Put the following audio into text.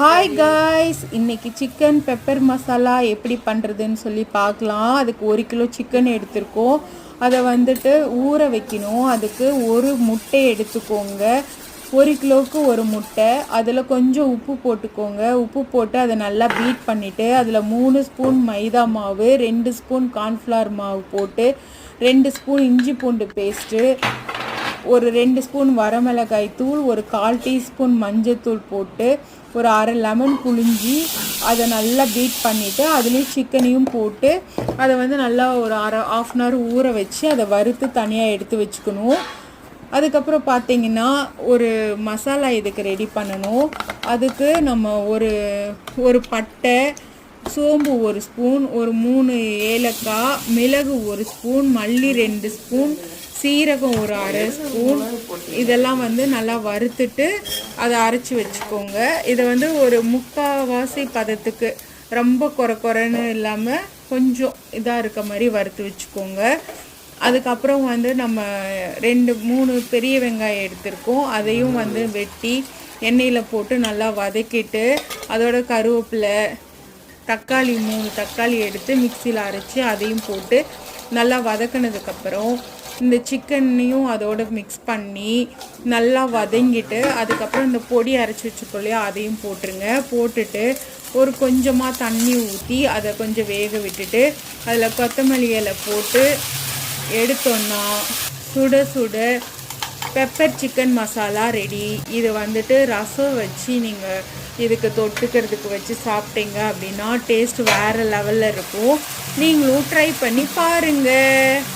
Hi guys, இன்றைக்கி chicken pepper masala எப்படி பண்ணுறதுன்னு சொல்லி பார்க்கலாம். அதுக்கு 1 கிலோ சிக்கன் எடுத்துருக்கோம். அதை வந்துட்டு ஊற வைக்கணும். அதுக்கு ஒரு முட்டை எடுத்துக்கோங்க. 1 கிலோவுக்கு ஒரு முட்டை. அதில் கொஞ்சம் உப்பு போட்டுக்கோங்க. உப்பு போட்டு அதை நல்லா பீட் பண்ணிவிட்டு அதில் 3 ஸ்பூன் மைதா மாவு, 2 ஸ்பூன் கார்ன்ஃப்ளவர் மாவு போட்டு 2 ஸ்பூன் இஞ்சி பூண்டு பேஸ்ட்டு, ஒரு 2 ஸ்பூன் வரமிளகாய் தூள், ஒரு 1/4 டீஸ்பூன் மஞ்சத்தூள் போட்டு ஒரு அரை லெமன் புழிஞ்சி அதை நல்லா பீட் பண்ணிவிட்டு அதுலேயும் சிக்கனையும் போட்டு அதை வந்து நல்லா ஒரு half அன் ஹவர் ஊற வச்சு அதை வறுத்து தனியாக எடுத்து வச்சுக்கணும். அதுக்கப்புறம் பார்த்திங்கன்னா ஒரு மசாலா இதுக்கு ரெடி பண்ணணும். அதுக்கு நம்ம ஒரு பட்டை, சோம்பு 1 ஸ்பூன், ஒரு 3 ஏலக்காய், மிளகு 1 ஸ்பூன், மல்லி 2 ஸ்பூன், சீரகம் ஒரு அரை ஸ்பூன், இதெல்லாம் வந்து நல்லா வறுத்துட்டு அதை அரைச்சி வச்சுக்கோங்க. இதை வந்து ஒரு 3/4 பதத்துக்கு, ரொம்ப குறைன்னு இல்லாமல் கொஞ்சம் இதாக இருக்க மாதிரி வறுத்து வச்சுக்கோங்க. அதுக்கப்புறம் வந்து நம்ம 2-3 பெரிய வெங்காயம் எடுத்திருக்கோம். அதையும் வந்து வெட்டி எண்ணெயில் போட்டு நல்லா வதக்கிட்டு அதோட கருவேப்பிலை, தக்காளி 3 தக்காளி எடுத்து மிக்சியில் அரைச்சி அதையும் போட்டு நல்லா வதக்கினதுக்கப்புறம் இந்த சிக்கனையும் அதோடு மிக்ஸ் பண்ணி நல்லா வதங்கிட்டு அதுக்கப்புறம் இந்த பொடி அரைச்சி வச்சுக்கோ இல்லையா, அதையும் போட்டுருங்க. போட்டுட்டு ஒரு கொஞ்சமாக தண்ணி ஊற்றி அதை கொஞ்சம் வேக விட்டுட்டு அதில் கொத்தமல்லி இலை போட்டு எடுத்தோன்னா சுட சுட பெப்பர் சிக்கன் மசாலா ரெடி. இது வந்துட்டு ரசம் வச்சு நீங்கள் இதுக்கு தொட்டுக்கிறதுக்கு வச்சு சாப்பிட்டீங்க அப்படின்னா டேஸ்ட் வேறு லெவலில் இருக்கும். நீங்களும் ட்ரை பண்ணி பாருங்கள்.